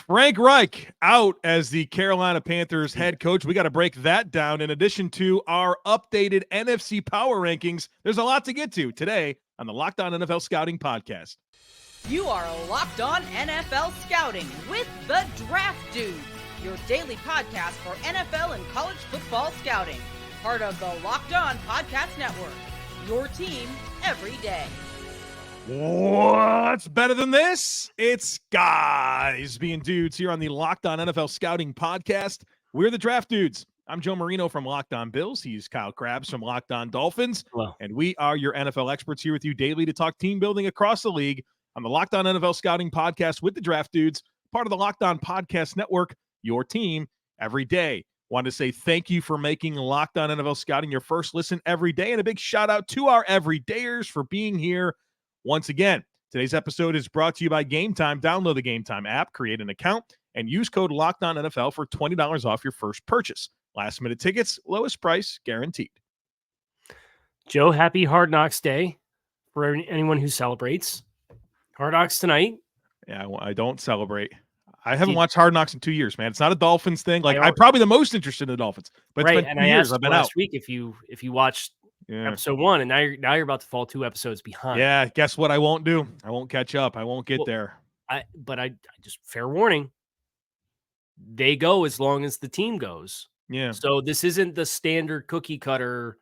Frank Reich out as the Carolina Panthers head coach. We got to break that down. In addition to our updated NFC power rankings, there's a lot to get to today on the Locked On NFL Scouting Podcast. You are Locked On NFL Scouting with the Draft Dudes, your daily podcast for NFL and college football scouting. Part of the Locked On Podcast Network, your team every day. What's better than this? It's guys being dudes here on the Locked On NFL Scouting Podcast. We're the Draft Dudes. I'm Joe Marino from Locked On Bills. He's Kyle Krabs from Locked On Dolphins. Hello. And we are your NFL experts here with you daily to talk team building across the league on the Locked On NFL Scouting Podcast with the Draft Dudes, part of the Locked On Podcast Network, your team every day. Want to say thank you for making Locked On NFL Scouting your first listen every day, and a big shout out to our everydayers for being here. Once again, today's episode is brought to you by Game Time. Download the Game Time app, create an account, and use code LOCKEDONNFL for $20 off your first purchase. Last-minute tickets, lowest price guaranteed. Joe, happy Hard Knocks Day for anyone who celebrates. Hard Knocks tonight. Yeah, I don't celebrate. I haven't watched Hard Knocks in 2 years, man. It's not a Dolphins thing. Like, I'm probably the most interested in the Dolphins, but it's been 2 years. I've been last out. week if you watched episode 1, and now you're about to fall 2 episodes behind. Yeah, guess what I won't do? I won't catch up. I won't get there. I just fair warning. They go as long as the team goes. Yeah. So this isn't the standard cookie cutter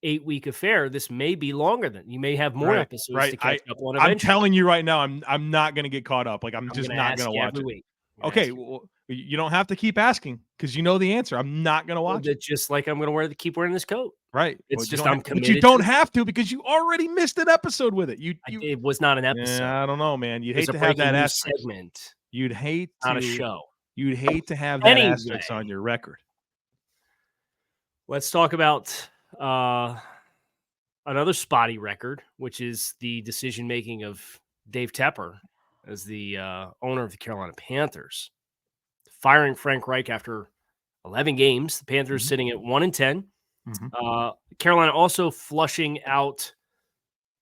8-week affair. This may be longer than you may have more episodes to catch up on. I'm telling you right now, I'm not going to get caught up. Like I'm just not going to watch it. Week. Okay, well, you don't have to keep asking because you know the answer. I'm not going to watch it. Just like I'm going to keep wearing this coat. Right. It's well, I'm committed. But you don't have to because you already missed an episode with it. It was not an episode. Yeah, I don't know, man. You'd hate to have that asterisk. Segment. You'd hate not a show. You'd hate to have that asterisk on your record. Let's talk about another spotty record, which is the decision making of Dave Tepper as the owner of the Carolina Panthers, firing Frank Reich after 11 games. The Panthers sitting at 1-10. Carolina also flushing out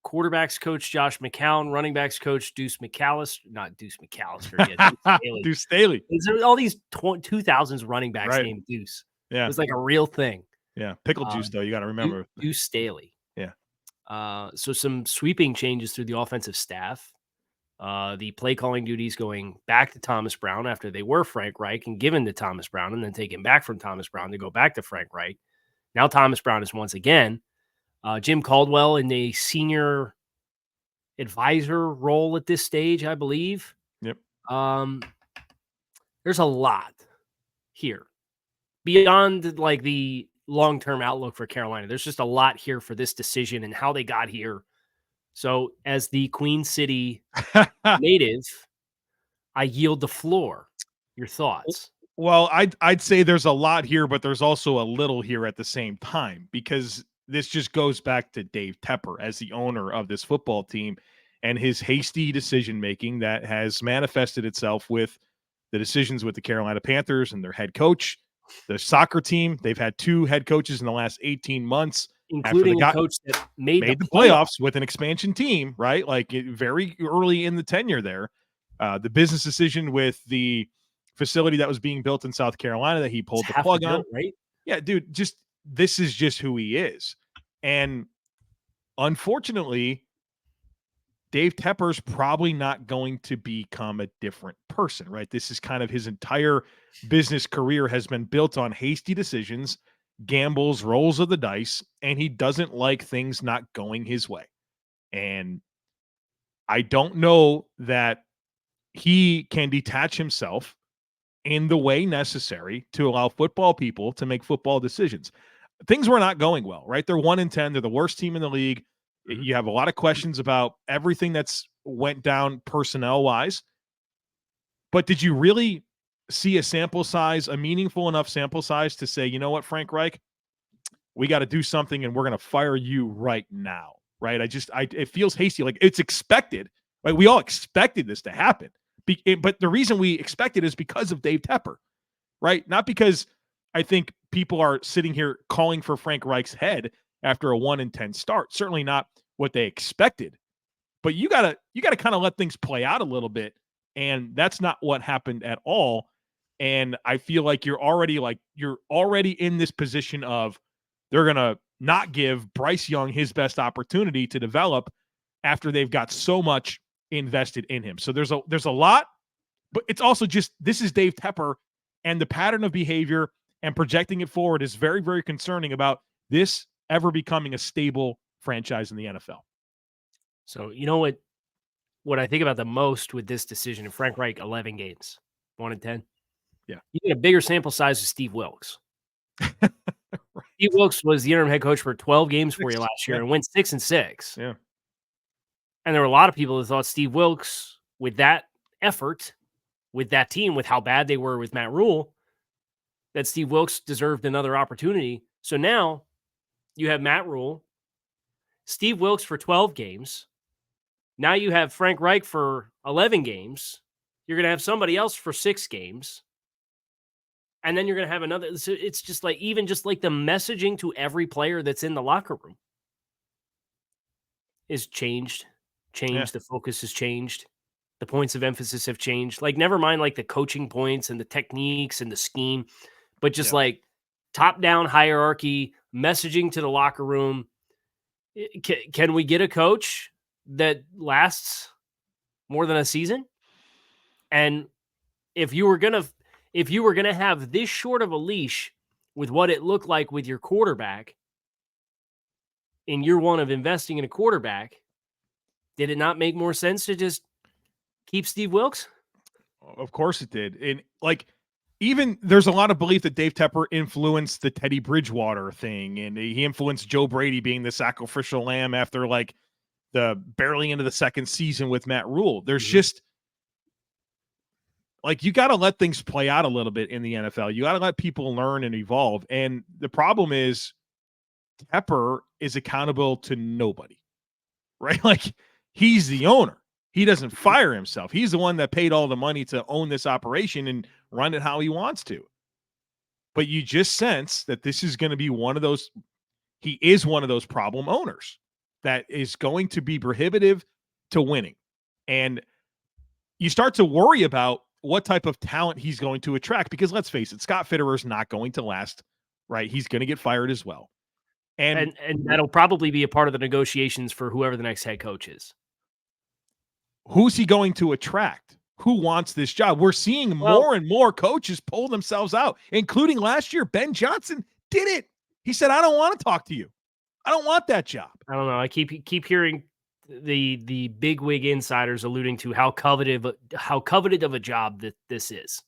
quarterbacks coach Josh McCown, running backs coach Deuce McAllister, not Deuce McAllister, Deuce Staley. There's all these 2000s running backs named Deuce. Yeah, it was like a real thing. Yeah, pickle juice though. You got to remember Deuce Staley. Yeah. So some sweeping changes through the offensive staff. The play calling duties going back to Thomas Brown after they were Frank Reich and given to Thomas Brown, and then taken back from Thomas Brown to go back to Frank Reich. Now Thomas Brown is once again Jim Caldwell in a senior advisor role at this stage, I believe. Yep. There's a lot here beyond like the long-term outlook for Carolina. There's just a lot here for this decision and how they got here. So as the Queen City native, I yield the floor. Your thoughts? Well, I'd say there's a lot here, but there's also a little here at the same time, because this just goes back to Dave Tepper as the owner of this football team and his hasty decision-making that has manifested itself with the decisions with the Carolina Panthers and their head coach, the soccer team. They've had 2 head coaches in the last 18 months, including a coach that made the playoffs with an expansion team, right? Like very early in the tenure there. The business decision with the facility that was being built in South Carolina that he pulled the plug on, right? Yeah, dude, this is just who he is. And unfortunately, Dave Tepper's probably not going to become a different person, right? This is kind of his entire business career has been built on hasty decisions, gambles, rolls of the dice, and he doesn't like things not going his way. And I don't know that he can detach himself in the way necessary to allow football people to make football decisions. Things were not going well, right? They're 1-10. They're the worst team in the league. You have a lot of questions about everything that's went down personnel-wise. But did you really see a meaningful enough sample size to say, you know what, Frank Reich, we got to do something and we're going to fire you right now, right? It feels hasty. Like it's expected, right? We all expected this to happen. But the reason we expect it is because of Dave Tepper, right? Not because I think people are sitting here calling for Frank Reich's head after a 1-10 start. Certainly not what they expected. But you gotta kind of let things play out a little bit And that's not what happened at all. And I feel like you're already in this position of they're going to not give Bryce Young his best opportunity to develop after they've got so much invested in him. So there's a lot, but it's also just, this is Dave Tepper, and the pattern of behavior and projecting it forward is very, very concerning about this ever becoming a stable franchise in the NFL. So, you know what I think about the most with this decision, and Frank Reich, 11 games, 1-10. Yeah. You get a bigger sample size with Steve Wilks. Right. Steve Wilks was the interim head coach for 12 games for you 6, last year yeah. and went 6-6. Yeah. And there were a lot of people who thought Steve Wilks, with that effort, with that team, with how bad they were with Matt Rule, that Steve Wilks deserved another opportunity. So now you have Matt Rule, Steve Wilks for 12 games. Now you have Frank Reich for 11 games. You're going to have somebody else for 6 games. And then you're going to have another. So it's just like, even just like the messaging to every player that's in the locker room is changed. Yeah. The focus has changed. The points of emphasis have changed. Like, never mind like the coaching points and the techniques and the scheme, but just like top-down hierarchy, messaging to the locker room. Can we get a coach that lasts more than a season? And if you were gonna have this short of a leash with what it looked like with your quarterback in year one of investing in a quarterback, did it not make more sense to just keep Steve Wilks? Of course it did. And like, even there's a lot of belief that Dave Tepper influenced the Teddy Bridgewater thing, and he influenced Joe Brady being the sacrificial lamb after like the barely into the second season with Matt Rule. There's just like, you got to let things play out a little bit in the NFL. You got to let people learn and evolve. And the problem is Tepper is accountable to nobody, right? Like, he's the owner. He doesn't fire himself. He's the one that paid all the money to own this operation and run it how he wants to. But you just sense that this is going to be one of those, he is one of those problem owners that is going to be prohibitive to winning. And you start to worry about what type of talent he's going to attract, because let's face it, Scott Fitterer is not going to last, right? He's going to get fired as well. And that'll probably be a part of the negotiations for whoever the next head coach is. Who's he going to attract? Who wants this job? We're seeing more and more coaches pull themselves out, including last year. Ben Johnson did it. He said, I don't want to talk to you. I don't want that job. I don't know. I keep hearing the bigwig insiders alluding to how coveted of a job that this is.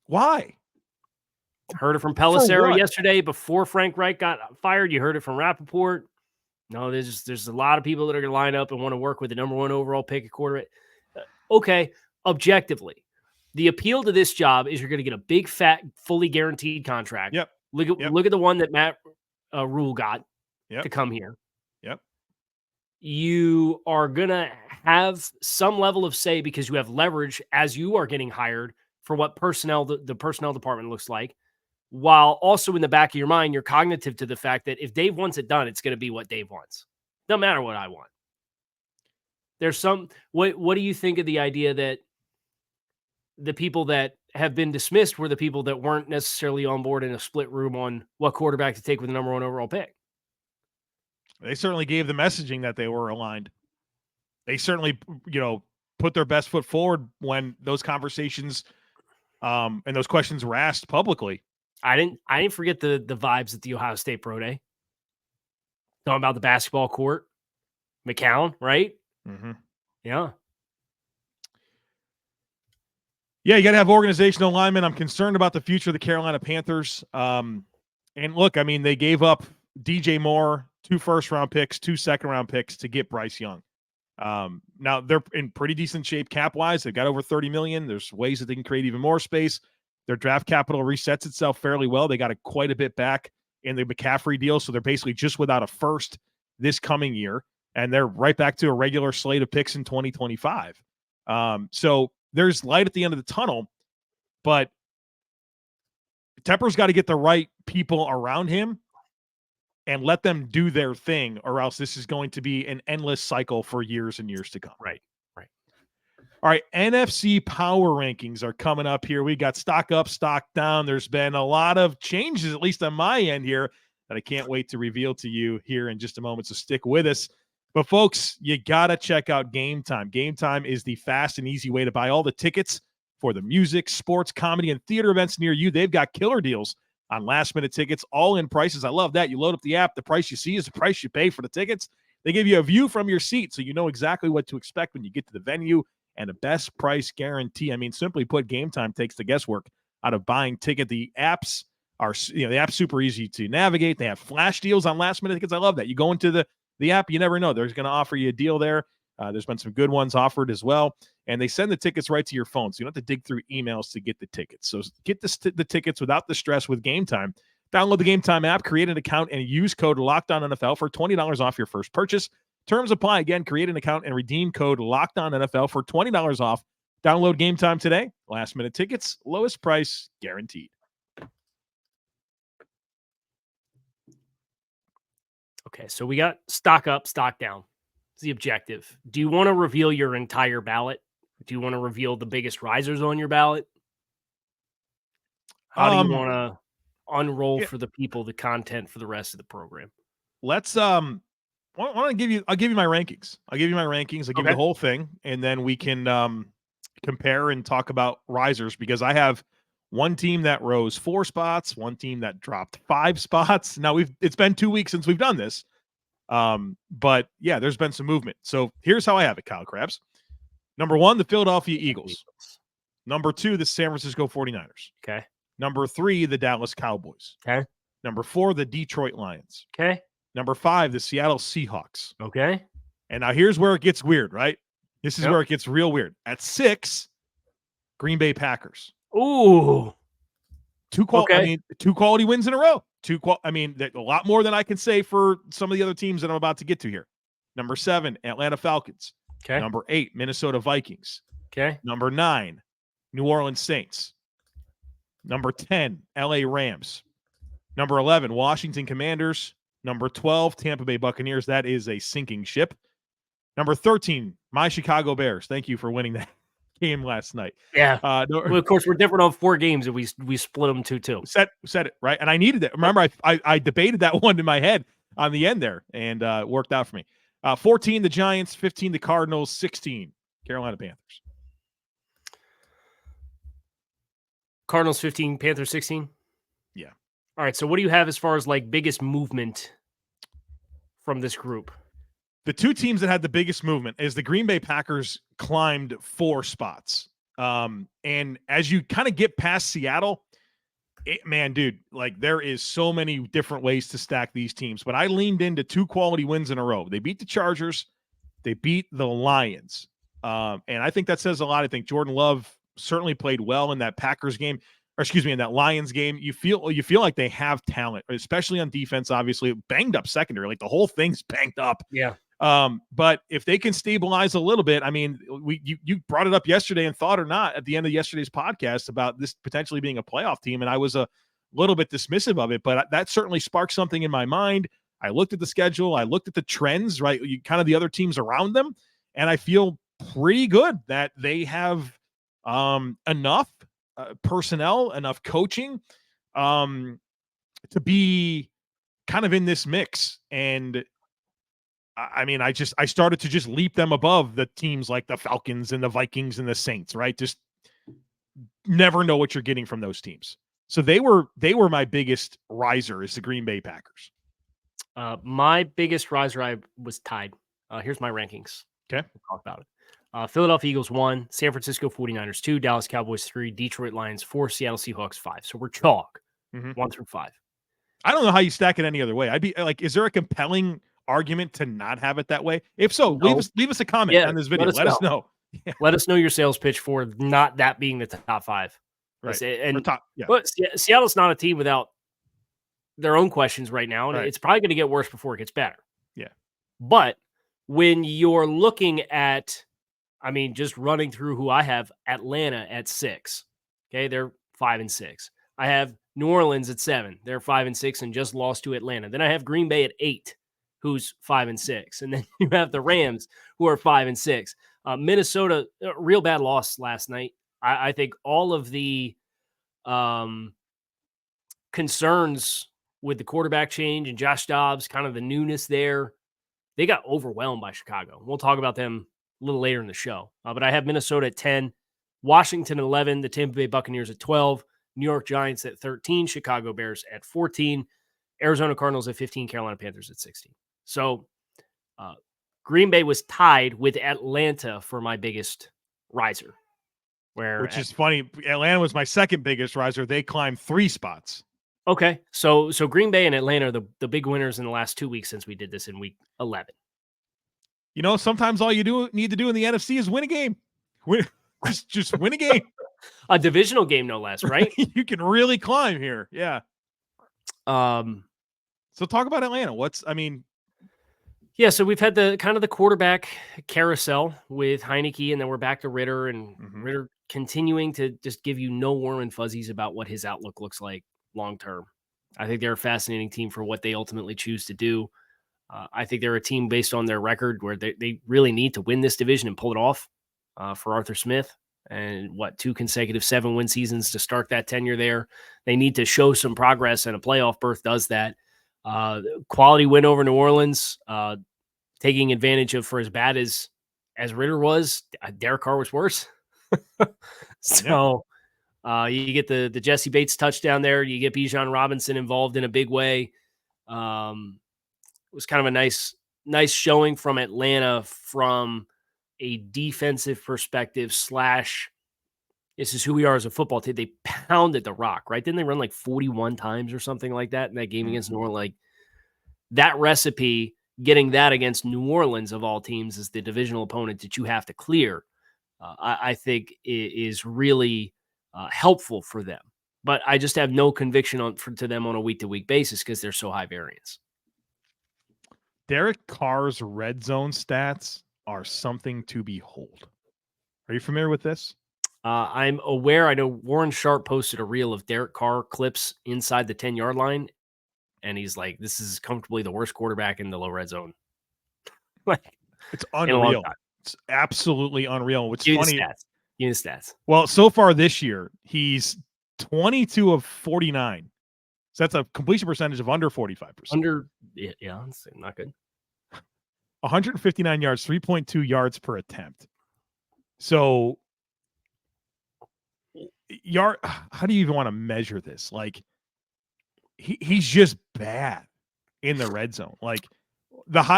Why? Heard it from Pelissero yesterday before Frank Reich got fired. You heard it from Rappaport. No, there's a lot of people that are going to line up and want to work with the number 1 overall pick at quarterback. Okay, objectively, the appeal to this job is you're going to get a big, fat, fully guaranteed contract. Yep. Look at the one that Matt Rule got to come here. Yep. You are going to have some level of say because you have leverage as you are getting hired for what the personnel department looks like. While also in the back of your mind, you're cognitive to the fact that if Dave wants it done, it's going to be what Dave wants. No matter what I want. There's some, what do you think of the idea that the people that have been dismissed were the people that weren't necessarily on board in a split room on what quarterback to take with the number 1 overall pick? They certainly gave the messaging that they were aligned. They certainly, put their best foot forward when those conversations and those questions were asked publicly. I didn't forget the vibes at the Ohio State Pro Day. Talking about the basketball court, McCown, right? Mm-hmm. Yeah. Yeah, you got to have organizational alignment. I'm concerned about the future of the Carolina Panthers. And look, I mean, they gave up DJ Moore, 2 first-round picks, 2 second-round picks to get Bryce Young. Now they're in pretty decent shape cap-wise. They've got over $30 million. There's ways that they can create even more space. Their draft capital resets itself fairly well. They got quite a bit back in the McCaffrey deal, so they're basically just without a first this coming year, and they're right back to a regular slate of picks in 2025. So there's light at the end of the tunnel, but Tepper's got to get the right people around him and let them do their thing, or else this is going to be an endless cycle for years and years to come. Right. All right, NFC power rankings are coming up here. We got stock up, stock down. There's been a lot of changes, at least on my end here, that I can't wait to reveal to you here in just a moment. So stick with us. But folks, you got to check out Game Time. Game Time is the fast and easy way to buy all the tickets for the music, sports, comedy, and theater events near you. They've got killer deals on last-minute tickets, all-in prices. I love that. You load up the app. The price you see is the price you pay for the tickets. They give you a view from your seat, so you know exactly what to expect when you get to the venue, and a best price guarantee. I mean, simply put, Game Time takes the guesswork out of buying ticket. The apps are, the app's super easy to navigate. They have flash deals on last-minute tickets. I love that. You go into the app, you never know. They're going to offer you a deal there. There's been some good ones offered as well. And they send the tickets right to your phone, so you don't have to dig through emails to get the tickets. So get the tickets without the stress with Game Time. Download the Game Time app, create an account, and use code LOCKEDONNFL for $20 off your first purchase. Terms apply. Again, create an account and redeem code LOCKEDONNFL for $20 off. Download Game Time today. Last-minute tickets, lowest price guaranteed. Okay, so we got stock up, stock down. It's the objective. Do you want to reveal your entire ballot? Do you want to reveal the biggest risers on your ballot? How do you want to unroll for the people the content for the rest of the program? Let's I'll give you my rankings. I'll give you the whole thing, and then we can compare and talk about risers, because I have one team that rose 4 spots, one team that dropped 5 spots. Now it's been 2 weeks since we've done this. But yeah, there's been some movement. So here's how I have it, Kyle Krabs. Number 1, the Philadelphia Eagles. Number 2, the San Francisco 49ers. Okay. Number 3, the Dallas Cowboys. Okay. Number 4, the Detroit Lions. Okay. Number 5, the Seattle Seahawks. Okay. And now here's where it gets weird, right? This is where it gets real weird. At 6, Green Bay Packers. Ooh. 2 quality wins in a row. A lot more than I can say for some of the other teams that I'm about to get to here. Number 7, Atlanta Falcons. Okay. Number 8, Minnesota Vikings. Okay. Number 9, New Orleans Saints. Number 10, LA Rams. Number 11, Washington Commanders. Number 12, Tampa Bay Buccaneers. That is a sinking ship. Number 13, my Chicago Bears. Thank you for winning that game last night. Yeah. Well, of course, we're different on 4 games, and we split them 2-2. Said it, right? And I needed it. Remember, I debated that one in my head on the end there, and it worked out for me. 14, the Giants. 15, the Cardinals. 16, Carolina Panthers. Cardinals 15, Panthers 16? Yeah. All right, so what do you have as far as biggest movement from this group? The 2 teams that had the biggest movement is the Green Bay Packers climbed 4 spots. And as you kind of get past Seattle, there is so many different ways to stack these teams. But I leaned into 2 quality wins in a row. They beat the Chargers. They beat the Lions. And I think that says a lot. I think Jordan Love certainly played well in that Packers game. In that Lions game. You feel like they have talent, especially on defense. Obviously, banged up secondary. The whole thing's banged up. Yeah. But if they can stabilize a little bit, I mean, you brought it up yesterday, and thought or not, at the end of yesterday's podcast about this potentially being a playoff team, and I was a little bit dismissive of it, but that certainly sparked something in my mind. I looked at the schedule, I looked at the trends, right? Kind of the other teams around them, and I feel pretty good that they have enough personnel, enough coaching to be kind of in this mix. And I mean, I started to just leap them above the teams like the Falcons and the Vikings and the Saints, right? Just never know what you're getting from those teams. So they were my biggest riser, is the Green Bay Packers. My biggest riser, I was tied. Here's my rankings. Okay. We'll talk about it. Philadelphia Eagles 1, San Francisco 49ers 2, Dallas Cowboys 3, Detroit Lions 4, Seattle Seahawks 5. So we're chalk 1 through 5. I don't know how you stack it any other way. I'd be like, is there a compelling argument to not have it that way? If so, leave us a comment on this video. Let us know. Yeah. Let us know your sales pitch for not that being the top 5. Right. And yeah. But Seattle's not a team without their own questions right now, and it's probably going to get worse before it gets better. Yeah. But when you're looking at, just running through who I have, Atlanta at 6. Okay, they're 5-6. I have New Orleans at 7. They're 5-6 and just lost to Atlanta. Then I have Green Bay at 8, who's 5-6, and then you have the Rams, who are 5-6. Minnesota, real bad loss last night. I think all of the concerns with the quarterback change and Josh Dobbs, kind of the newness there, they got overwhelmed by Chicago. We'll talk about them a little later in the show. But I have Minnesota at 10, Washington at 11, the Tampa Bay Buccaneers at 12, New York Giants at 13, Chicago Bears at 14, Arizona Cardinals at 15, Carolina Panthers at 16. So Green Bay was tied with Atlanta for my biggest riser. Which is funny. Atlanta was my second biggest riser. They climbed 3 spots. Okay. So Green Bay and Atlanta are the big winners in the last 2 weeks since we did this in week 11. You know, sometimes all you need to do in the NFC is win a game. Just win a game. A divisional game, no less, right? You can really climb here. Yeah. So talk about Atlanta. Yeah, so we've had the kind of the quarterback carousel with Heineke, and then we're back to Ritter, and Ritter continuing to just give you no warm and fuzzies about what his outlook looks like long term. I think they're a fascinating team for what they ultimately choose to do. I think they're a team based on their record where they really need to win this division and pull it off for Arthur Smith. And 2 consecutive 7-win seasons to start that tenure there. They need to show some progress, and a playoff berth does that. Quality win over New Orleans, taking advantage of, for as bad as Ritter was, Derek Carr was worse. So you get the Jesse Bates touchdown there. You get Bijan Robinson involved in a big way. It was kind of a nice showing from Atlanta from a defensive perspective / this is who we are as a football team. They pounded the rock, right? Didn't they run like 41 times or something like that in that game against New Orleans? Like that recipe, getting that against New Orleans of all teams is the divisional opponent that you have to clear. I think is really helpful for them, but I just have no conviction to them on a week-to-week basis because they're so high variance. Derek Carr's red zone stats are something to behold. Are you familiar with this? I'm aware. I know Warren Sharp posted a reel of Derek Carr clips inside the 10-yard line, and he's like, this is comfortably the worst quarterback in the low red zone. Like, it's unreal. It's absolutely unreal. What's funny? Give me the stats. Well, so far this year, he's 22 of 49. So that's a completion percentage of under 45%. Yeah, that's not good. 159 yards, 3.2 yards per attempt. So how do you even want to measure this? Like he's just bad in the red zone. Like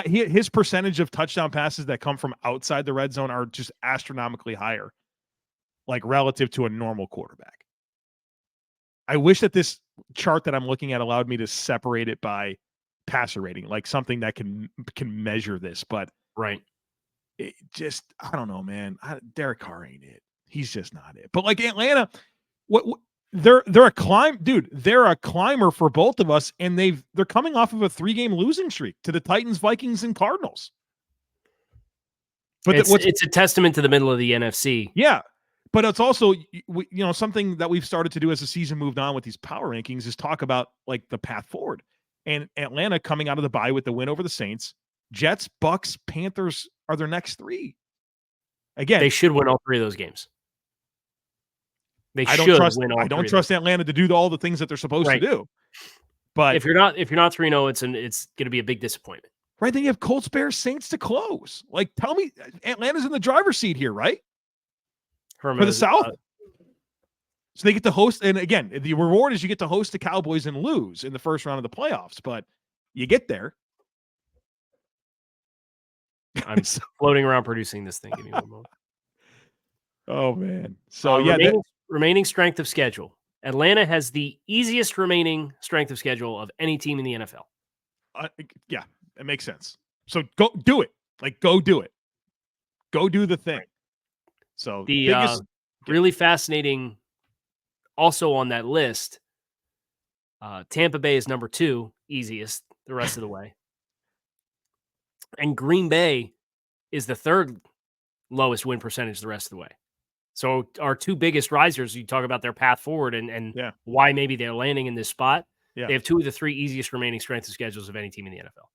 his percentage of touchdown passes that come from outside the red zone are just astronomically higher, like relative to a normal quarterback. I wish that this chart that I'm looking at allowed me to separate it by passer rating, like something that can measure this, but right. It just, I don't know, man. Derek Carr ain't it. He's just not it. But like Atlanta, they're a they're a climber for both of us, and they're coming off of a 3-game losing streak to the Titans, Vikings, and Cardinals. But it's a testament to the middle of the NFC. Yeah. But it's also, something that we've started to do as the season moved on with these power rankings is talk about like the path forward. And Atlanta coming out of the bye with the win over the Saints, Jets, Bucs, Panthers are their next 3. Again, they should win all 3 of those games. I don't trust Atlanta to do all the things that they're supposed to do. But if you're not 3-0, it's going to be a big disappointment. Right? Then you have Colts, Bears, Saints to close. Like, tell me, Atlanta's in the driver's seat here, right? For the South. So they get to host, and again, the reward is you get to host the Cowboys and lose in the first round of the playoffs, but you get there. I'm floating around producing this thing. Give me one moment. Oh, man. So, remaining strength of schedule. Atlanta has the easiest remaining strength of schedule of any team in the NFL. Yeah, it makes sense. So go do it. Like, go do it. Go do the thing. So the really fascinating, also on that list, Tampa Bay is number 2, easiest the rest of the way. And Green Bay is the 3rd lowest win percentage the rest of the way. So our 2 biggest risers, you talk about their path forward and why maybe they're landing in this spot. Yeah. They have 2 of the 3 easiest remaining strength of schedules of any team in the NFL.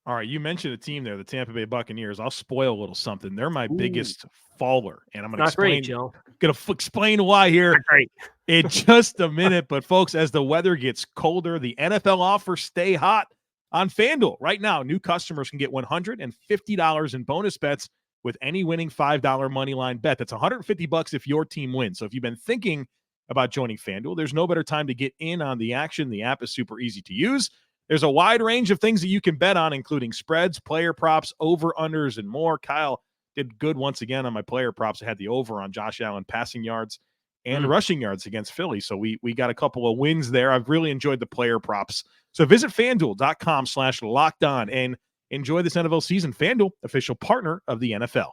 All right, you mentioned a team there, the Tampa Bay Buccaneers. I'll spoil a little something. They're my Ooh. biggest faller, and I'm going to Not great, explain. Joe. Going to explain why here Not great. in just a minute. But folks, as the weather gets colder, the NFL offers stay hot on FanDuel. Right now, new customers can get $150 in bonus bets with any winning $5 money line bet. That's $150 if your team wins. So if you've been thinking about joining FanDuel, there's no better time to get in on the action. The app is super easy to use. There's a wide range of things that you can bet on, including spreads, player props, over-unders, and more. Kyle did good once again on my player props. I had the over on Josh Allen passing yards and rushing yards against Philly. So we got a couple of wins there. I've really enjoyed the player props. So visit FanDuel.com/lockedon and enjoy this NFL season. FanDuel, official partner of the NFL.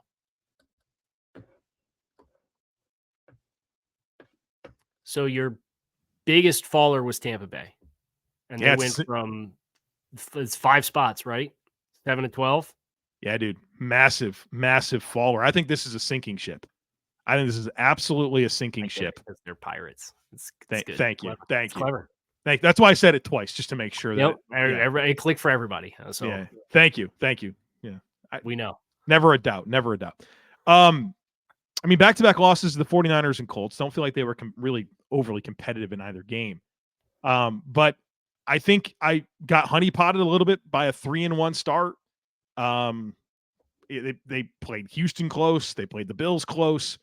So your biggest faller was Tampa Bay. And they went from it's 5 spots, right? 7 to 12. Yeah, dude. Massive, massive faller. I think this is a sinking ship. I think this is absolutely a sinking ship. Because they're pirates. It's good. Thank you. Clever. Thank you. Clever. That's why I said it twice, just to make sure that it clicked for everybody. So yeah. Thank you. Yeah. We know. Never a doubt. I mean, back-to-back losses to the 49ers and Colts. Don't feel like they were really overly competitive in either game. But I think I got honeypotted a little bit by a 3-1 start. They played Houston close. They played the Bills close.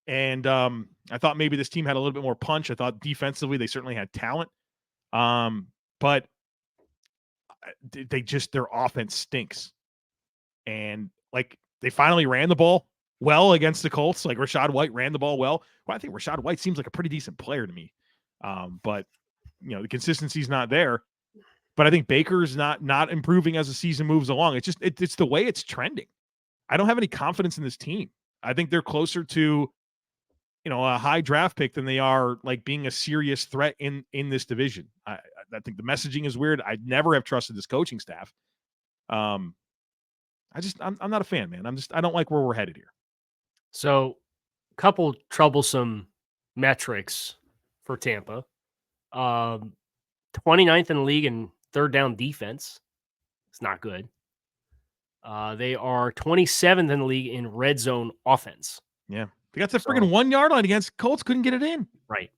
And I thought maybe this team had a little bit more punch. I thought defensively they certainly had talent. But their offense stinks. And like they finally ran the ball well against the Colts. Like Rachaad White ran the ball well. Well, I think Rachaad White seems like a pretty decent player to me. But the consistency's not there. But I think Baker's not improving as the season moves along. It's just it's the way it's trending. I don't have any confidence in this team. I think they're closer to a high draft pick than they are like being a serious threat in this division. I think the messaging is weird. I never have trusted this coaching staff. I'm not a fan, man. I don't like where we're headed here. So, a couple troublesome metrics for Tampa. 29th in the league in third down defense. It's not good. They are 27th in the league in red zone offense. Yeah. They got the friggin' 1 yard line against Colts, couldn't get it in. Right.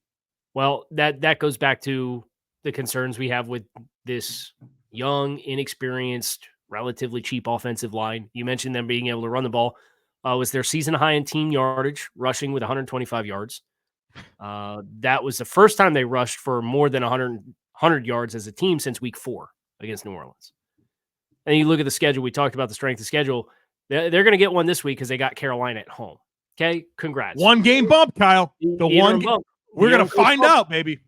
Well, that goes back to the concerns we have with this young, inexperienced, relatively cheap offensive line. You mentioned them being able to run the ball. Was their season high in team yardage, rushing with 125 yards. That was the first time they rushed for more than 100 yards as a team since week 4 against New Orleans. And you look at the schedule. We talked about the strength of schedule. They're going to get one this week because they got Carolina at home. Okay, congrats. 1 game bump, Kyle. We're going to find out, baby.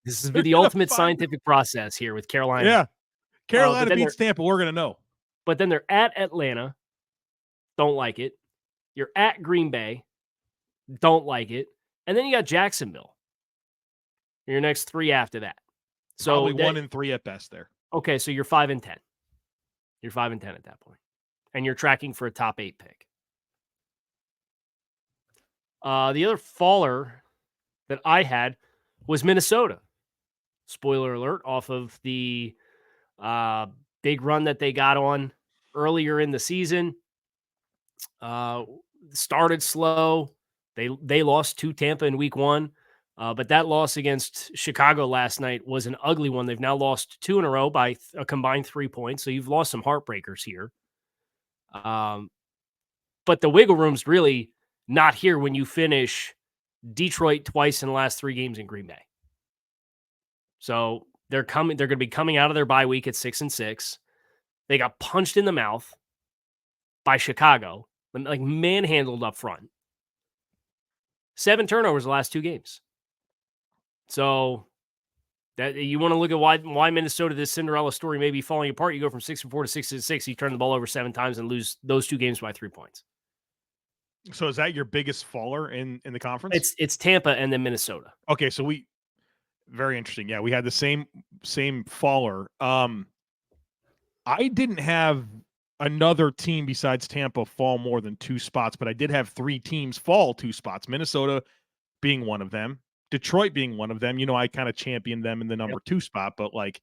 This is the ultimate scientific process here with Carolina. Yeah. Carolina beats Tampa. We're going to know. But then they're at Atlanta. Don't like it. You're at Green Bay. Don't like it. And then you got Jacksonville. Your next 3 after that. So probably 1-3 at best there. Okay, so you're 5-10. You're 5-10 at that point. And you're tracking for a top 8 pick. The other faller that I had was Minnesota. Spoiler alert, off of the big run that they got on earlier in the season. Started slow. They lost to Tampa in week 1. But that loss against Chicago last night was an ugly one. They've now lost 2 in a row by a combined 3 points. So you've lost some heartbreakers here. But the wiggle room's really not here when you finish Detroit twice in the last 3 games in Green Bay. So they're going to be coming out of their bye week at 6-6. They got punched in the mouth by Chicago, like manhandled up front. 7 turnovers the last 2 games. So that you want to look at why Minnesota, this Cinderella story, may be falling apart. You go from 6-4 to 6-6. You turn the ball over 7 times and lose those 2 games by 3 points. So is that your biggest faller in the conference? It's Tampa and then Minnesota. Okay, so very interesting. Yeah, we had the same faller. I didn't have another team besides Tampa fall more than 2 spots, but I did have 3 teams fall 2 spots. Minnesota being one of them, Detroit being one of them. I kind of championed them in the number 2 spot, but like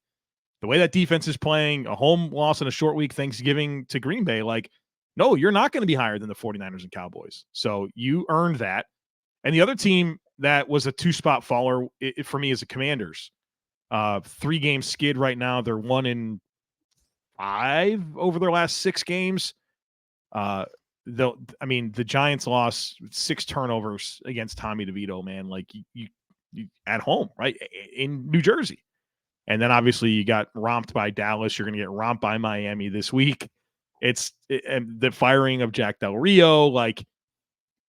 the way that defense is playing, a home loss in a short week Thanksgiving to Green Bay, like, no, you're not going to be higher than the 49ers and Cowboys. So you earned that. And the other team that was a 2-spot faller for me is the Commanders. 3-game skid right now. They're 1-5 over their last 6 games. The Giants lost 6 turnovers against Tommy DeVito, man. Like you at home, right? In New Jersey. And then obviously you got romped by Dallas. You're going to get romped by Miami this week. And the firing of Jack Del Rio. Like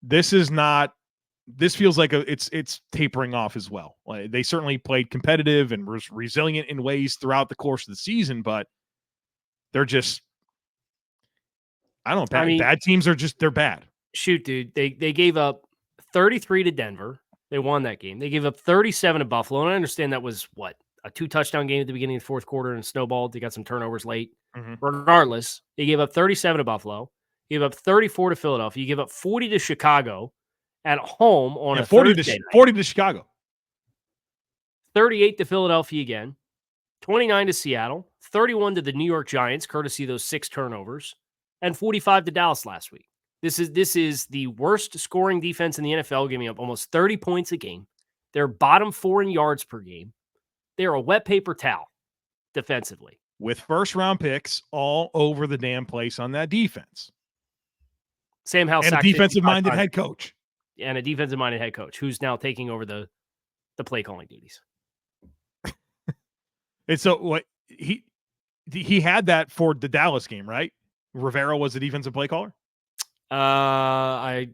this feels like it's tapering off as well. Like, they certainly played competitive and was resilient in ways throughout the course of the season, but they're just, I don't know. Bad teams are just, they're bad. Shoot, dude. They gave up 33 to Denver. They won that game. They gave up 37 to Buffalo. And I understand that was a 2-touchdown game at the beginning of the fourth quarter and snowballed. They got some turnovers late. Mm-hmm. Regardless, they gave up 37 to Buffalo. You gave up 34 to Philadelphia. You gave up 40 to Chicago at home on a 40 Thursday to night. 40 to Chicago. 38 to Philadelphia again. 29 to Seattle. 31 to the New York Giants, courtesy of those 6 turnovers. And 45 to Dallas last week. This is the worst scoring defense in the NFL, giving up almost 30 points a game. They're bottom 4 in yards per game. They're a wet paper towel defensively. With first-round picks all over the damn place on that defense. Sam Howell and a defensive-minded head coach. And a defensive-minded head coach who's now taking over the play-calling duties. And so what he had that for the Dallas game, right? Rivera was the defensive play caller? I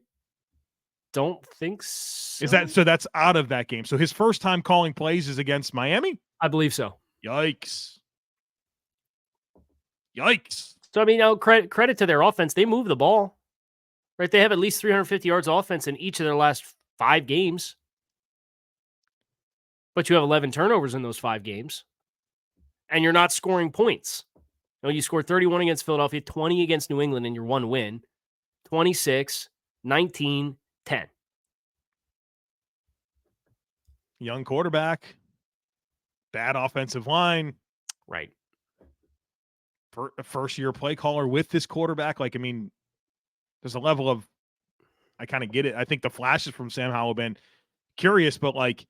don't think so. That's out of that game. So his first time calling plays is against Miami? I believe so. Yikes. So, I mean, credit to their offense. They move the ball, right? They have at least 350 yards offense in each of their last 5 games. But you have 11 turnovers in those 5 games. And you're not scoring points. You scored 31 against Philadelphia, 20 against New England in your 1 win, 26, 19, 10. Young quarterback, bad offensive line. Right. First-year play caller with this quarterback. Like, I mean, there's a level of, I kind of get it. I think the flashes from Sam Howell have been curious, but like,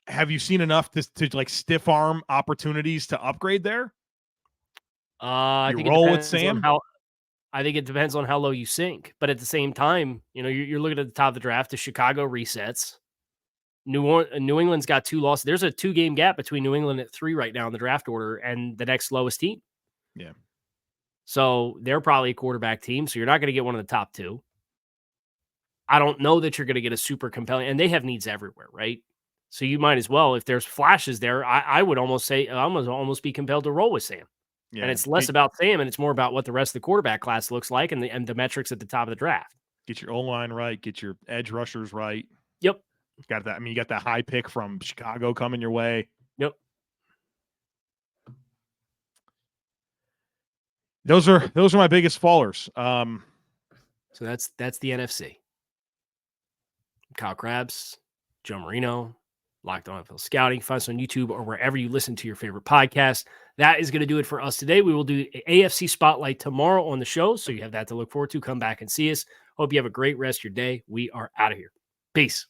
have you seen enough to like stiff arm opportunities to upgrade there? I think roll with Sam. I think it depends on how low you sink. But at the same time, you're looking at the top of the draft. The Chicago resets. New England's got 2 losses. There's a 2-game gap between New England at 3 right now in the draft order and the next lowest team. Yeah. So they're probably a quarterback team. So you're not going to get one of the top 2. I don't know that you're going to get a super compelling, and they have needs everywhere, right? So you might as well, if there's flashes there, I would almost say, almost be compelled to roll with Sam. Yeah. And it's less about Sam, and it's more about what the rest of the quarterback class looks like and the metrics at the top of the draft. Get your O-line right. Get your edge rushers right. Yep. Got that. I mean, you got that high pick from Chicago coming your way. Yep. Those are my biggest fallers. So that's the NFC. Kyle Krabs, Joe Marino, Locked On NFL Scouting. Find us on YouTube or wherever you listen to your favorite podcast. That is going to do it for us today. We will do AFC Spotlight tomorrow on the show, so you have that to look forward to. Come back and see us. Hope you have a great rest of your day. We are out of here. Peace.